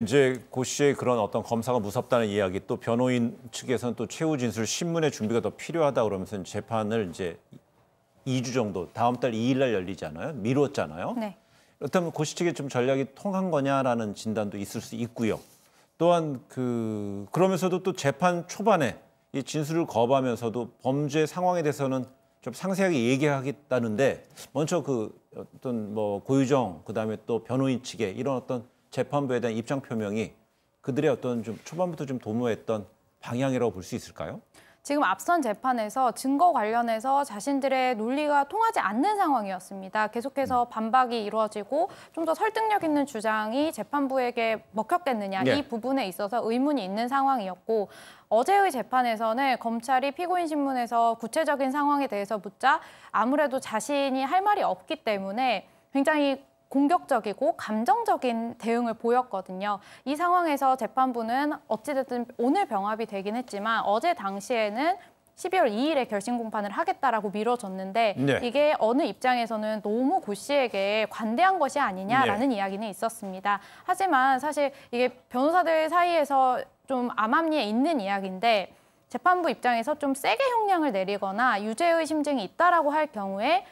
이제 고 씨의 그런 어떤 검사가 무섭다는 이야기, 또 변호인 측에서는 또 최후 진술 신문의 준비가 더 필요하다 그러면서 재판을 이제 2주 정도, 다음 달 2일 날 열리잖아요. 미뤘잖아요. 네. 그렇다면 고 씨 측에 좀 전략이 통한 거냐라는 진단도 있을 수 있고요. 또한 그러면서도 또 재판 초반에 이 진술을 거부하면서도 범죄 상황에 대해서는 좀 상세하게 얘기하겠다는데, 먼저 어떤 고유정, 그다음에 또 변호인 측의 이런 어떤 재판부에 대한 입장 표명이 그들의 어떤 좀 초반부터 좀 도모했던 방향이라고 볼 수 있을까요? 지금 앞선 재판에서 증거 관련해서 자신들의 논리가 통하지 않는 상황이었습니다. 계속해서 반박이 이루어지고 좀 더 설득력 있는 주장이 재판부에게 먹혔겠느냐, 네. 이 부분에 있어서 의문이 있는 상황이었고, 어제의 재판에서는 검찰이 피고인 신문에서 구체적인 상황에 대해서 묻자 아무래도 자신이 할 말이 없기 때문에 굉장히 공격적이고 감정적인 대응을 보였거든요. 이 상황에서 재판부는 어찌됐든 오늘 병합이 되긴 했지만 어제 당시에는 12월 2일에 결심 공판을 하겠다라고 미뤄졌는데, 네. 이게 어느 입장에서는 너무 고 씨에게 관대한 것이 아니냐라는 이야기는 있었습니다. 하지만 사실 이게 변호사들 사이에서 좀 암암리에 있는 이야기인데, 재판부 입장에서 좀 세게 형량을 내리거나 유죄의 심증이 있다라고 할 경우에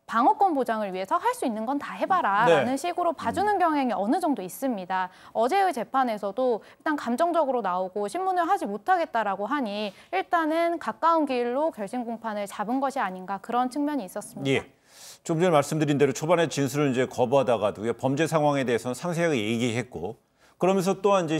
방어권 보장을 위해서 할 수 있는 건 다 해봐라라는 식으로 봐주는 경향이 어느 정도 있습니다. 어제의 재판에서도 일단 감정적으로 나오고 신문을 하지 못하겠다라고 하니 일단은 가까운 길로 결심 공판을 잡은 것이 아닌가, 그런 측면이 있었습니다. 예. 좀 전에 말씀드린 대로 초반에 진술을 이제 거부하다가도 범죄 상황에 대해서는 상세하게 얘기했고, 그러면서 또한 이제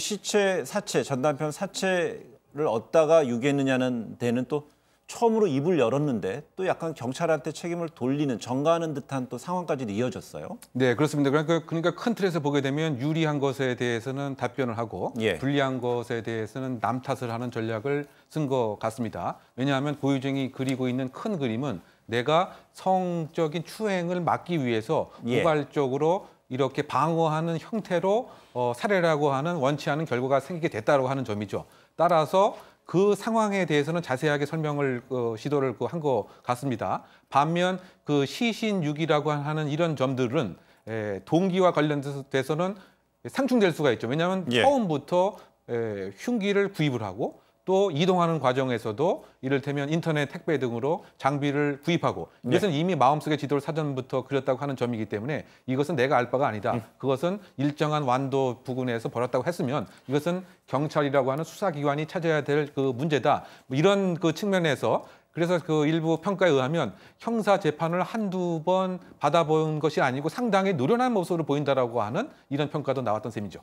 전 남편 사체를 얻다가 유기했느냐는 데는 또 처음으로 입을 열었는데 또 약간 경찰한테 책임을 돌리는, 전가하는 듯한 또 상황까지도 이어졌어요. 네, 그렇습니다. 그러니까 큰 틀에서 보게 되면 유리한 것에 대해서는 답변을 하고 불리한 것에 대해서는 남 탓을 하는 전략을 쓴 것 같습니다. 왜냐하면 고유정이 그리고 있는 큰 그림은 내가 성적인 추행을 막기 위해서 우발적으로 이렇게 방어하는 형태로 살해라고 하는 원치 않은 결과가 생기게 됐다고 하는 점이죠. 따라서 그 상황에 대해서는 자세하게 설명을 시도를 한 것 같습니다. 반면 시신유기라고 하는 이런 점들은 동기와 관련돼서는 상충될 수가 있죠. 왜냐하면 처음부터 흉기를 구입을 하고 또 이동하는 과정에서도 이를테면 인터넷 택배 등으로 장비를 구입하고, 이것은 이미 마음속의 지도를 사전부터 그렸다고 하는 점이기 때문에 이것은 내가 알 바가 아니다. 그것은 일정한 완도 부근에서 벌었다고 했으면 이것은 경찰이라고 하는 수사기관이 찾아야 될 문제다. 이런 측면에서, 그래서 일부 평가에 의하면 형사 재판을 한두 번 받아본 것이 아니고 상당히 노련한 모습으로 보인다라고 하는 이런 평가도 나왔던 셈이죠.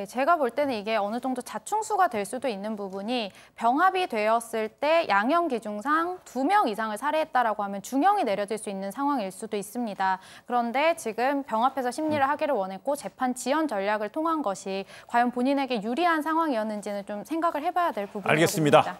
제가 볼 때는 이게 어느 정도 자충수가 될 수도 있는 부분이, 병합이 되었을 때 양형 기준상 2명 이상을 살해했다라고 하면 중형이 내려질 수 있는 상황일 수도 있습니다. 그런데 지금 병합해서 심리를 하기를 원했고 재판 지연 전략을 통한 것이 과연 본인에게 유리한 상황이었는지는 좀 생각을 해봐야 될 부분이라고 봅니다. 알겠습니다.